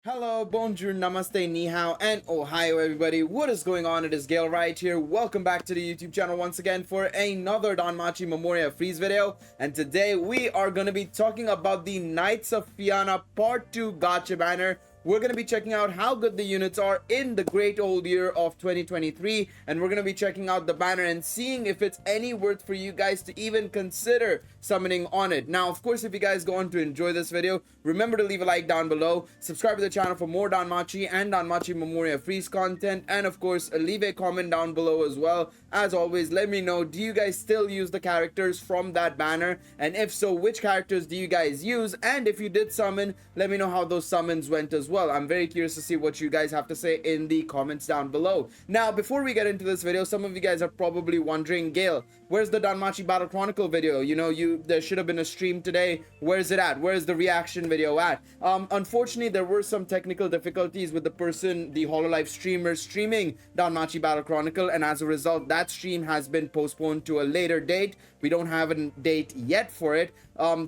Hello, bonjour, namaste, ni hao, and ohio everybody. What is going on? It is Galeriot here. Welcome back to the YouTube channel once again for another Danmachi Memoria Freese video. And today we are going to be talking about the Knights of Fianna Part 2 Gacha banner. We're going to be checking out how good the units are in the great old year of 2023, and we're going to be checking out the banner and seeing if it's any worth for you guys to even consider summoning on it. Now, of course, if you guys go on to enjoy this video, remember to leave a like down below, subscribe to the channel for more Danmachi and Danmachi Memoria Freese content, and of course, leave a comment down below as well. As always, let me know, do you guys still use the characters from that banner? And if so, which characters do you guys use? And if you did summon, let me know how those summons went as well. I'm very curious to see what you guys have to say in the comments down below. Now, before we get into this video, some of you guys are probably wondering, Gale, where's the Danmachi Battle Chronicle video? You know, there should have been a stream today. Where's it at? Where's the reaction video at? Unfortunately, there were some technical difficulties with the HoloLive streamer streaming Danmachi Battle Chronicle, and as a result, that stream has been postponed to a later date. We don't have a date yet for it.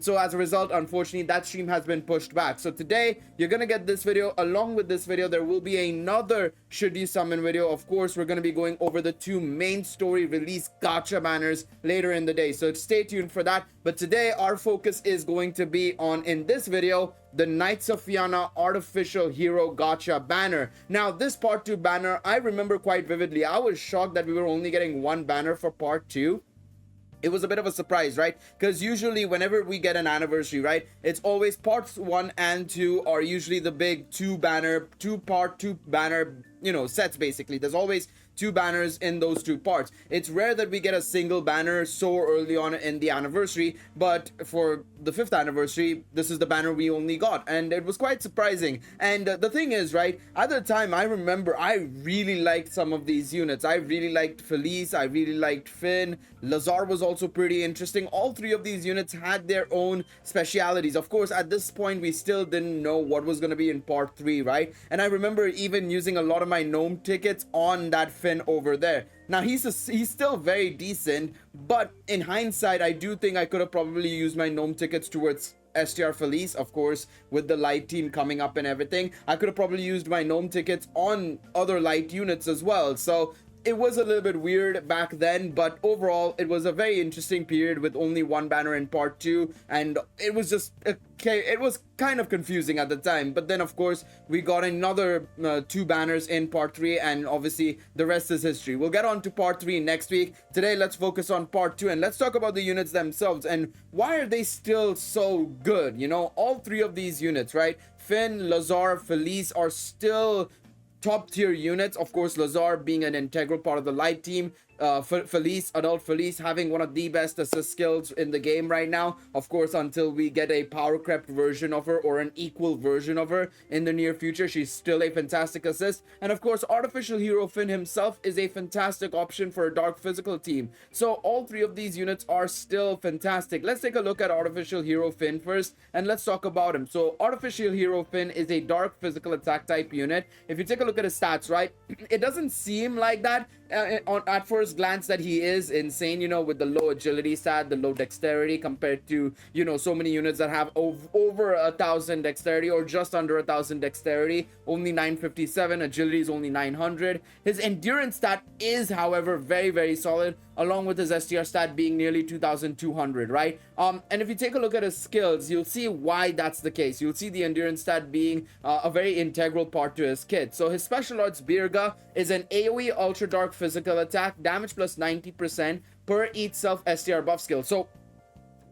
So as a result, unfortunately, that stream has been pushed back. So today, you're gonna get this video. Along with this video, there will be another should you summon video. Of course, we're gonna be going over the two main story release gacha banners later in the day, so stay tuned for that. But today, our focus is going to be on, in this video, the Knights of Fianna Artificial Hero Gacha banner. Now, this part 2 banner, I remember quite vividly. I was shocked that we were only getting one banner for part 2. It was a bit of a surprise, right? Because usually whenever we get an anniversary, right, it's always parts 1 and 2 are usually the big part 2 banner, you know, sets basically. There's always 2 banners in those 2 parts. It's rare that we get a single banner so early on in the anniversary, but for the 5th anniversary, this is the banner we only got, and it was quite surprising. And the thing is, right, at the time, I remember I really liked some of these units. I really liked Felice, I really liked Finn, Lazar was also pretty interesting. All 3 of these units had their own specialities. Of course, at this point, we still didn't know what was going to be in part 3, right? And I remember even using a lot of my gnome tickets on that Finn over there. Now, he's still very decent, but in hindsight, I do think I could have probably used my gnome tickets towards STR Felice, of course, with the light team coming up and everything. I could have probably used my gnome tickets on other light units as well. So it was a little bit weird back then, but overall, it was a very interesting period with only one banner in part 2, and it was just okay. It was kind of confusing at the time, but then of course we got another 2 banners in part 3, and obviously the rest is history. We'll get on to part 3 next week. Today, let's focus on part 2, and let's talk about the units themselves and why are they still so good. You know, all 3 of these units, right? Finn, Lazar, Felice are still top tier units. Of course, Lazar being an integral part of the light team, Felice, adult Felice, having one of the best assist skills in the game right now. Of course, until we get a power crept version of her or an equal version of her in the near future, she's still a fantastic assist. And of course, Artificial Hero Finn himself is a fantastic option for a dark physical team. So all 3 of these units are still fantastic. Let's take a look at Artificial Hero Finn first, and let's talk about him. So Artificial Hero Finn is a dark physical attack type unit. If you take a look at his stats, right, it doesn't seem like that at first glance that he is insane, you know, with the low agility stat, the low dexterity compared to, you know, so many units that have over 1,000 dexterity or just under 1,000 dexterity. Only 957, agility is only 900. His endurance stat is, however, very, very solid, along with his STR stat being nearly 2,200, right? And if you take a look at his skills, you'll see why that's the case. You'll see the endurance stat being a very integral part to his kit. So his special arts Birga is an AoE ultra dark physical attack, damage plus 90% per each self STR buff skill. So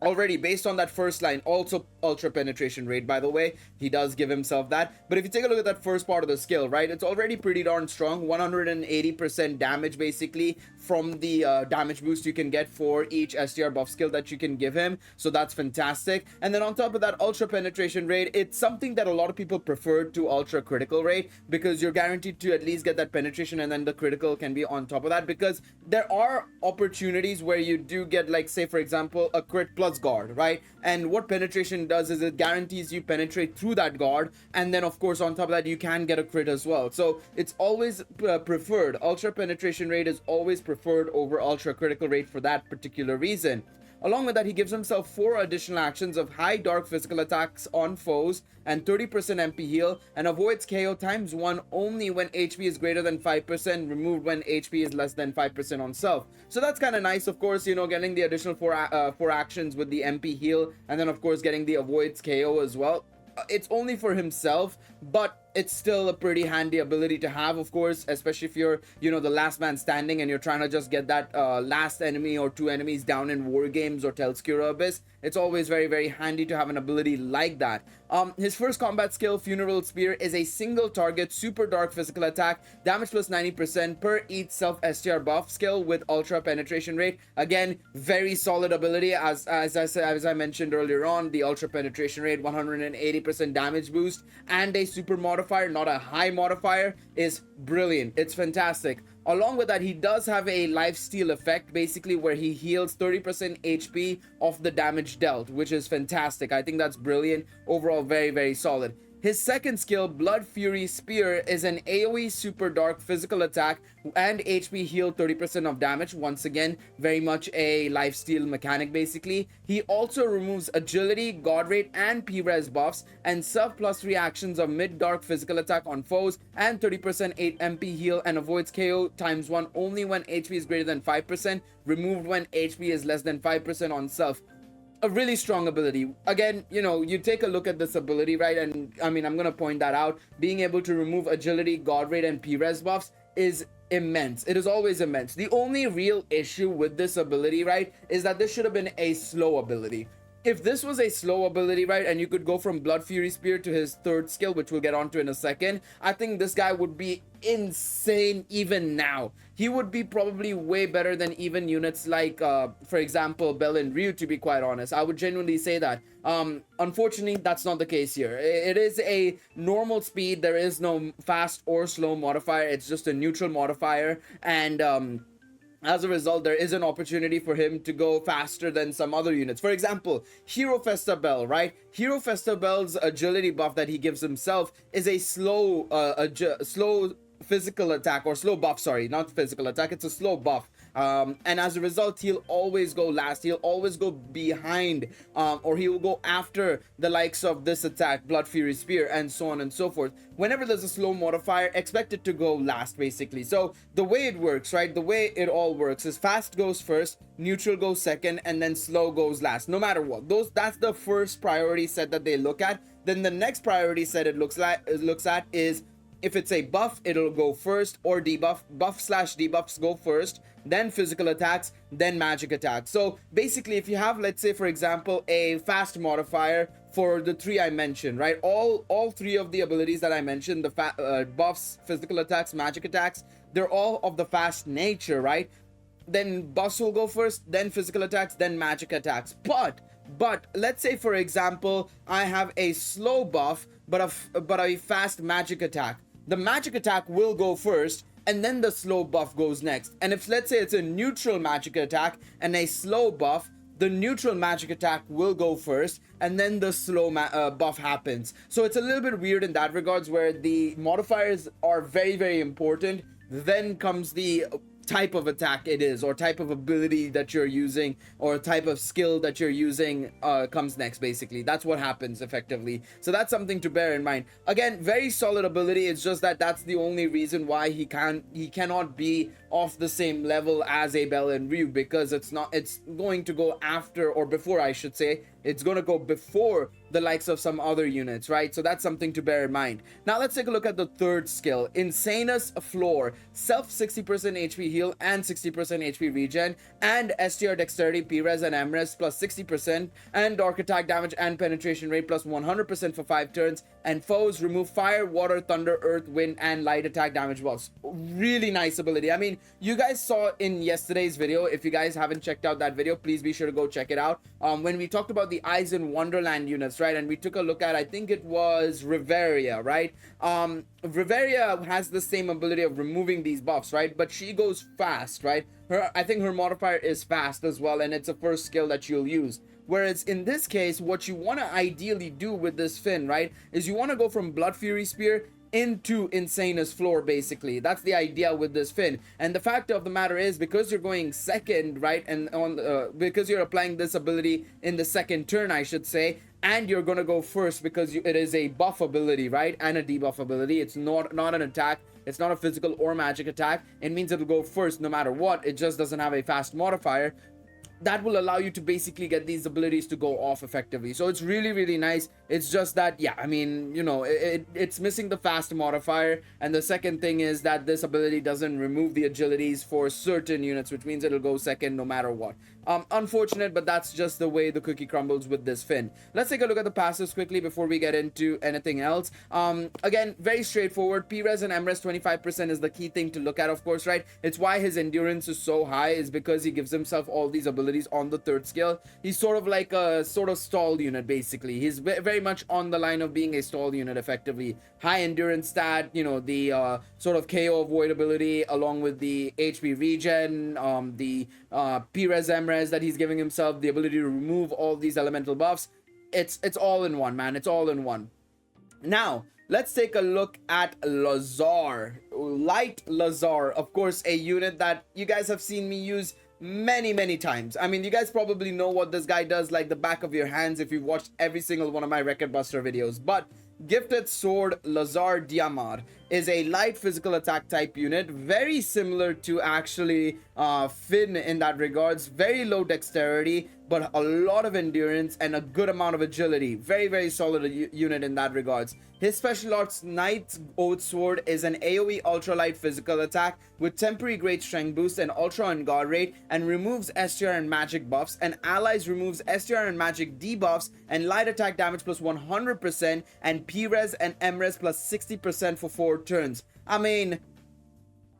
already based on that first line, also ultra penetration rate, by the way, he does give himself that. But if you take a look at that first part of the skill, right, it's already pretty darn strong. 180% damage basically from the damage boost you can get for each STR buff skill that you can give him. So that's fantastic. And then on top of that ultra penetration rate, it's something that a lot of people prefer to ultra critical rate, because you're guaranteed to at least get that penetration, and then the critical can be on top of that, because there are opportunities where you do get, like, say for example, a crit plus guard, right? And what penetration does is it guarantees you penetrate through that guard, and then of course on top of that you can get a crit as well. So it's always preferred. Ultra penetration rate is always preferred over ultra critical rate for that particular reason. Along with that, he gives himself 4 additional actions of high dark physical attacks on foes and 30% MP heal, and avoids KO times 1 only when HP is greater than 5%, removed when HP is less than 5% on self. So that's kind of nice, of course, you know, getting the additional 4 actions with the MP heal, and then of course getting the avoids KO as well. It's only for himself, but it's still a pretty handy ability to have, of course, especially if you're, you know, the last man standing and you're trying to just get that last enemy or 2 enemies down in war games or Telskura Abyss. It's always very, very handy to have an ability like that. His first combat skill, Funeral Spear, is a single target super dark physical attack, damage plus 90% per each self STR buff skill with ultra penetration rate. Again, very solid ability. As I mentioned earlier on, the ultra penetration rate, 180% damage boost, and a super modifier, not a high modifier, is brilliant. It's fantastic. Along with that, he does have a lifesteal effect, basically, where he heals 30% HP of the damage dealt, which is fantastic. I think that's brilliant. Overall, very, very solid. His second skill, Blood Fury Spear, is an AoE super dark physical attack and HP heal 30% of damage. Once again, very much a lifesteal mechanic basically. He also removes agility, god rate, and P-res buffs, and self plus 3 actions of mid dark physical attack on foes, and 30% 8 MP heal, and avoids KO times 1 only when HP is greater than 5%, removed when HP is less than 5% on self. A really strong ability. Again, you know, you take a look at this ability, right? And I mean, I'm gonna point that out. Being able to remove agility, god rate, and P-res buffs is immense. It is always immense. The only real issue with this ability, right, is that this should have been a slow ability. If this was a slow ability, right, and you could go from Blood Fury Spear to his third skill, which we'll get onto in a second, I think this guy would be insane even now. He would be probably way better than even units like, for example, Bell and Ryu, to be quite honest. I would genuinely say that. Unfortunately, that's not the case here. It is a normal speed. There is no fast or slow modifier. It's just a neutral modifier. And, as a result, there is an opportunity for him to go faster than some other units. For example, Hero Festa Bell, right? Hero Festa Bell's agility buff that he gives himself is a slow physical attack, or slow buff, sorry, not physical attack, it's a slow buff. And as a result, he'll always go last, he'll always go behind, or he will go after the likes of this attack, Blood Fury Spear, and so on and so forth. Whenever there's a slow modifier, expect it to go last, basically. So the way it works, right, the way it all works is fast goes first, neutral goes second, and then slow goes last, no matter what. That's the first priority set that they look at. Then the next priority set it looks at is, if it's a buff, it'll go first, or debuff. Buff/debuffs go first, then physical attacks, then magic attacks. So basically, if you have, let's say, for example, a fast modifier for the 3 I mentioned, right? All 3 of the abilities that I mentioned, the buffs, physical attacks, magic attacks, they're all of the fast nature, right? Then buffs will go first, then physical attacks, then magic attacks. But let's say, for example, I have a slow buff, but a fast magic attack. The magic attack will go first, and then the slow buff goes next. And if, let's say, it's a neutral magic attack and a slow buff, the neutral magic attack will go first, and then the slow buff happens. So it's a little bit weird in that regards, where the modifiers are very, very important. Then comes the type of attack it is, or type of ability that you're using, or type of skill that you're using comes next. Basically, that's what happens effectively. So that's something to bear in mind. Again, very solid ability. It's just that that's the only reason why he cannot be of the same level as a Bell and Ryu, because it's going to go after, or before, I should say, it's going to go before the likes of some other units, right? So that's something to bear in mind. Now let's take a look at the third skill, Insanus Floor. Self 60% HP heal and 60% HP regen, and STR dexterity, P-res, and M-res plus 60%, and dark attack damage and penetration rate plus 100% for 5 turns, and foes remove fire, water, thunder, earth, wind, and light attack damage buffs. Really nice ability. I mean, you guys saw in yesterday's video. If you guys haven't checked out that video, please be sure to go check it out. When we talked about the Eyes in Wonderland units, right, and we took a look at, I think it was Riveria, right? Riveria has the same ability of removing these buffs, right? But she goes fast, right? I think her modifier is fast as well, and it's a first skill that you'll use. Whereas in this case, what you want to ideally do with this Finn, right, is you want to go from Blood Fury Spear into Insane's floor, basically. That's the idea with this fin. And the fact of the matter is, because you're going second, right, and because you're applying this ability in the second turn, I should say, and you're gonna go first because it is a buff ability, right, and a debuff ability. It's not an attack. It's not a physical or magic attack. It means it'll go first no matter what. It just doesn't have a fast modifier. That will allow you to basically get these abilities to go off effectively. So it's really, really nice. It's just that, yeah, I mean, you know, it's missing the fast modifier. And the second thing is that this ability doesn't remove the agilities for certain units, which means it'll go second no matter what. Unfortunate, but that's just the way the cookie crumbles with this fin. Let's take a look at the passives quickly before we get into anything else. Again, very straightforward. P-res and M-res 25% is the key thing to look at, of course, right? It's why his endurance is so high, is because he gives himself all these abilities on the third skill. He's sort of like a sort of stall unit, basically. He's very much on the line of being a stall unit, effectively. High endurance stat, you know, the sort of KO avoid ability, along with the HP regen, the P-res, M-res that he's giving himself, the ability to remove all these elemental buffs. It's all in one, man. It's all in one. Now, let's take a look at Lazar. Light Lazar, of course, a unit that you guys have seen me use many times. I mean, you guys probably know what this guy does like the back of your hands if you've watched every single one of my Record Buster videos. But Gifted Sword Lazar Diamar is a light physical attack type unit, very similar to actually Finn in that regards. Very low dexterity, but a lot of endurance and a good amount of agility. Very solid unit in that regards. His special arts Knight's Oath Sword is an AoE ultralight physical attack with temporary great strength boost and ultra on guard rate, and removes STR and magic buffs, and allies removes STR and magic debuffs and light attack damage plus 100% and P-res and M-res plus 60% for 4 turns. I mean,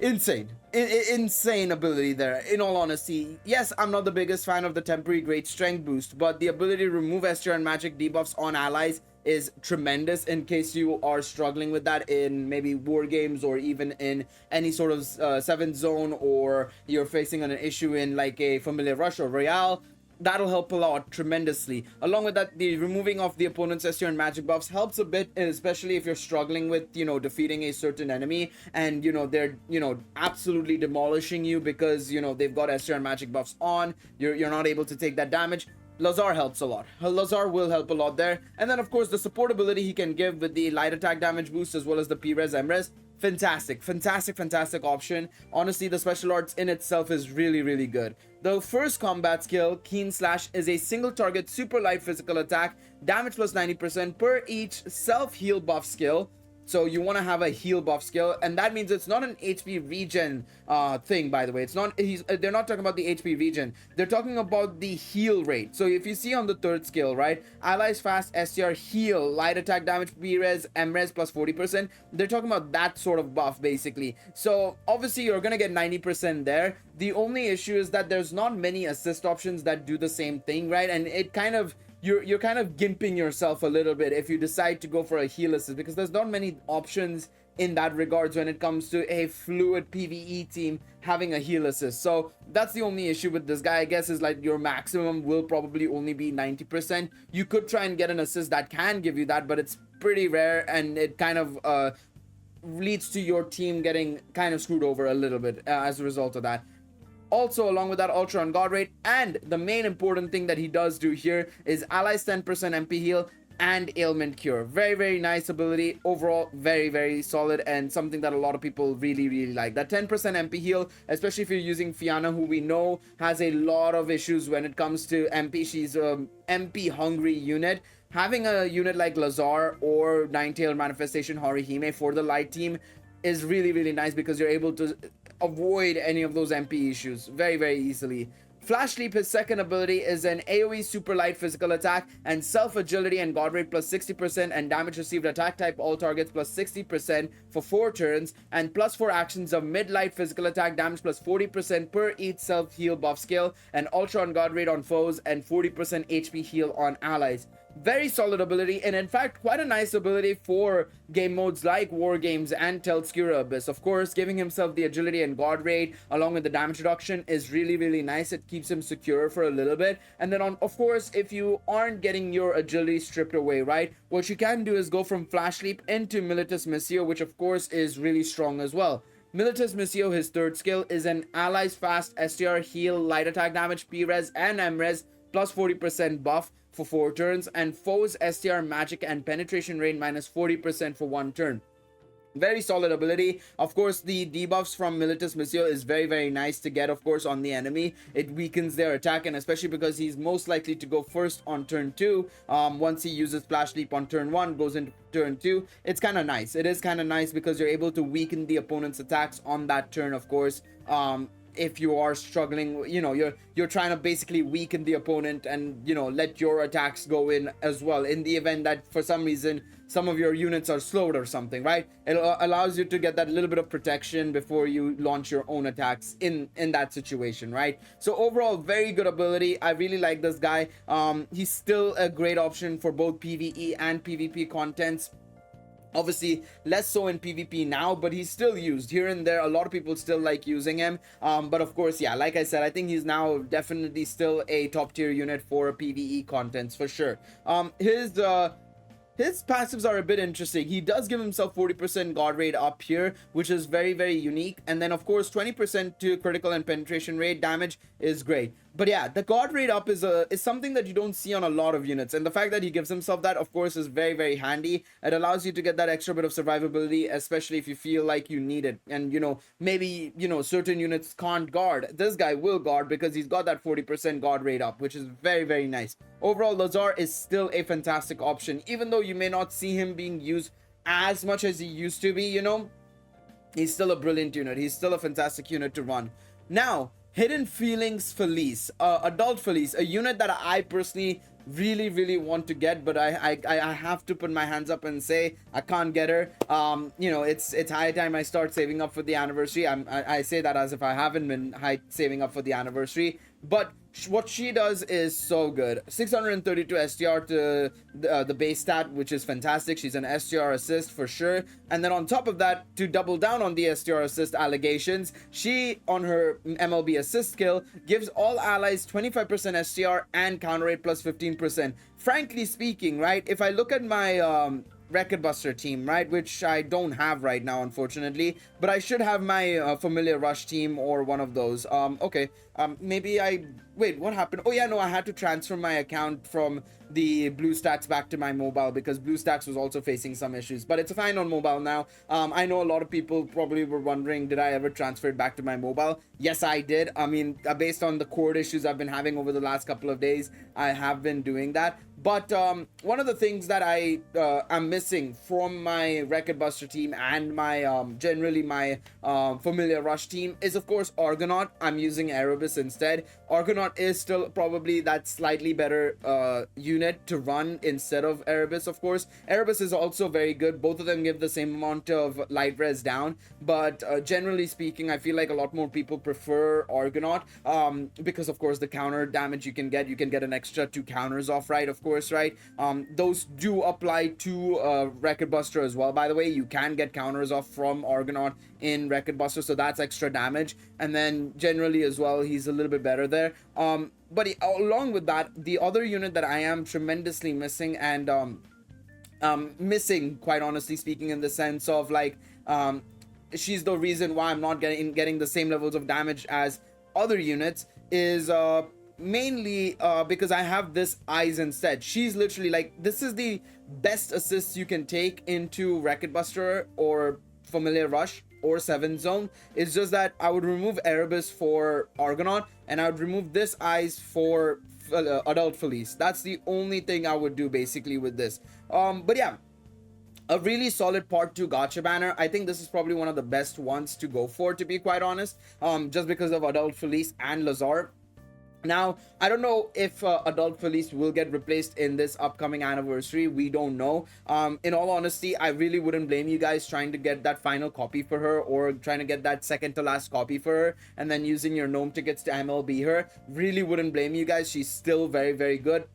insane. Insane ability there, in all honesty. Yes, I'm not the biggest fan of the temporary great strength boost, but the ability to remove STR and magic debuffs on allies is tremendous in case you are struggling with that in maybe war games or even in any sort of 7th zone, or you're facing an issue in like a Familiar Rush or Royale. That'll help a lot tremendously. Along with that, the removing of the opponent's STR and magic buffs helps a bit, especially if you're struggling with, you know, defeating a certain enemy and, you know, they're, you know, absolutely demolishing you because, you know, they've got STR and magic buffs on. You're not able to take that damage. Lazar helps a lot. Lazar will help a lot there. And then, of course, the support ability he can give with the light attack damage boost as well as the P-res, M-res. Fantastic option. Honestly, the special arts in itself is really good. The first combat skill, Keen Slash, is a single target super light physical attack, damage plus 90% per each self-heal buff skill. So you want to have a heal buff skill, and that means it's not an HP regen thing, by the way. It's not, they're not talking about the HP regen. They're talking about the heal rate. So if you see on the third skill, right, allies fast STR heal, light attack damage, P-res, M-res plus 40%. They're talking about that sort of buff, basically. So obviously you're gonna get 90% there. The only issue is that there's not many assist options that do the same thing, right? And it kind of, you're kind of gimping yourself a little bit if you decide to go for a heal assist, because there's not many options in that regards when it comes to a fluid PvE team having a heal assist. So that's the only issue with this guy, I guess, is like your maximum will probably only be 90%. You could try and get an assist that can give you that, but it's pretty rare, and it kind of leads to your team getting kind of screwed over a little bit as a result of that. Also, along with that, ultra on guard rate, and the main important thing that he does do here is allies 10% MP heal and ailment cure. Very nice ability. Overall, very solid, and something that a lot of people really like. That 10% MP heal, especially if you're using Fianna, who we know has a lot of issues when it comes to MP. She's a MP hungry unit. Having a unit like Lazar or Ninetail Manifestation Horihime for the light team is really nice, because you're able to avoid any of those MP issues very easily. Flash Leap, his second ability, is an AoE super light physical attack and self agility and guard rate plus 60% and damage received attack type all targets plus 60% for 4 turns, and plus 4 actions of mid light physical attack damage plus 40% per each self heal buff skill, and ultra on guard rate on foes and 40% HP heal on allies. very solid ability, and in fact quite a nice ability for game modes like War Games and Telskira Abyss. Of course, giving himself the agility and guard rate along with the damage reduction is really nice. It keeps him secure for a little bit. And then of course, if you aren't getting your agility stripped away, right, what you can do is go from Flash Leap into Militus Missio, which of course is really strong as well. Militus Missio, his third skill, is an allies fast STR heal, light attack damage, P-res and M-res plus 40% buff for 4 turns, and foes STR magic and penetration rate minus 40% for 1 turn. Very solid ability. Of course, the debuffs from Militus Missio is very nice to get, of course, on the enemy. It weakens their attack, and especially because he's most likely to go first on turn 2. Once he uses Flash Leap on turn 1, goes into turn 2. It's kind of nice. It is kind of nice because you're able to weaken the opponent's attacks on that turn, of course. If you are struggling, you know, you're trying to basically weaken the opponent and, you know, let your attacks go in as well in the event that for some reason some of your units are slowed or something, right? It allows you to get that little bit of protection before you launch your own attacks in that situation, right? So overall, very good ability. I really like this guy. He's still a great option for both PvE and PvP contents. Obviously less so in PvP now, but he's still used here and there. A lot of people still like using him, but of course, yeah, like I said, I think he's now definitely still a top tier unit for PvE contents for sure. His passives are a bit interesting. He does give himself 40% guard rate up here, which is very unique, and then of course 20% to critical and penetration rate damage is great. But yeah, the guard rate up is something that you don't see on a lot of units, and the fact that he gives himself that, of course, is very handy. It allows you to get that extra bit of survivability, especially if you feel like you need it, and you know, maybe, you know, certain units can't guard. This guy will guard because he's got that 40% guard rate up, which is very nice. Overall, Lazar is still a fantastic option, even though you may not see him being used as much as he used to be. You know, he's still a brilliant unit. He's still a fantastic unit to run. Now, Hidden Feelings Felice, Adult Felice, a unit that I personally really want to get, but I have to put my hands up and say I can't get her. You know, it's high time I start saving up for the anniversary. I say that as if I haven't been saving up for the anniversary, but what she does is so good. 632 STR to the base stat, which is fantastic. She's an STR assist for sure, and then on top of that, to double down on the STR assist allegations, she on her MLB assist skill gives all allies 25% STR and counter rate plus 15%. Frankly speaking, right, if I look at my Record Buster team, right, which I don't have right now, unfortunately, but I should have my Familiar Rush team or one of those. Okay, maybe wait, what happened? Oh yeah, no, I had to transfer my account from the BlueStacks back to my mobile because BlueStacks was also facing some issues, but it's fine on mobile now. I know a lot of people probably were wondering, did I ever transfer it back to my mobile? Yes, I did. I mean, based on the cord issues I've been having over the last couple of days, I have been doing that. But one of the things that I am missing from my Record Buster team and my generally my Familiar Rush team is, of course, Argonaut. I'm using Erebus instead. Argonaut is still probably that slightly better unit to run instead of Erebus, of course. Erebus is also very good. Both of them give the same amount of light res down, but generally speaking, I feel like a lot more people prefer Argonaut because, of course, the counter damage you can get an extra 2 counters off, right? Of course, right? Those do apply to Record Buster as well, by the way. You can get counters off from Argonaut in Record Buster, so that's extra damage, and then generally as well, he's a little bit better there. But along with that, the other unit that I am tremendously missing, and missing, quite honestly speaking, in the sense of like, she's the reason why I'm not getting the same levels of damage as other units, is mainly because I have this Eyes instead. She's literally like, this is the best assist you can take into Record Buster or Familiar Rush or 7 Zone. It's just that I would remove Erebus for Argonaut, and I would remove this Eyes for Adult Felice. That's the only thing I would do basically with this. But yeah, a really solid part 2 gacha banner. I think this is probably one of the best ones to go for, to be quite honest, just because of Adult Felice and Lazar. Now, I don't know if Adult Felice will get replaced in this upcoming anniversary. We don't know. In all honesty, I really wouldn't blame you guys trying to get that final copy for her, or trying to get that second to last copy for her, and then using your gnome tickets to MLB her. Really wouldn't blame you guys. She's still very good.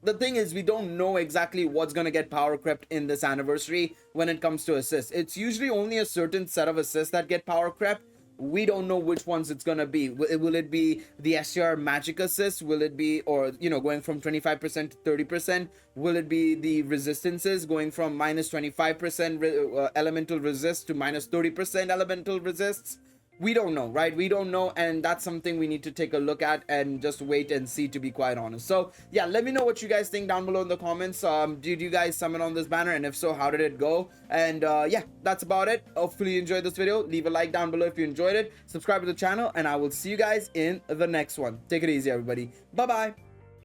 the thing is, we don't know exactly what's gonna get power crept in this anniversary when it comes to assists. It's usually only a certain set of assists that get power crept. We don't know which ones it's gonna be. Will it be the SR magic assist? Will it be, or going from 25% to 30%? Will it be the resistances going from minus 25% elemental resist to minus 30% elemental resists? We don't know, right? We don't know, and that's something we need to take a look at and just wait and see, to be quite honest. So yeah, let me know what you guys think down below in the comments. Did you guys summon on this banner, and if so, how did it go? And yeah, that's about it. Hopefully you enjoyed this video. Leave a like down below if you enjoyed it, subscribe to the channel, and I will see you guys in the next one. Take it easy, everybody. Bye bye.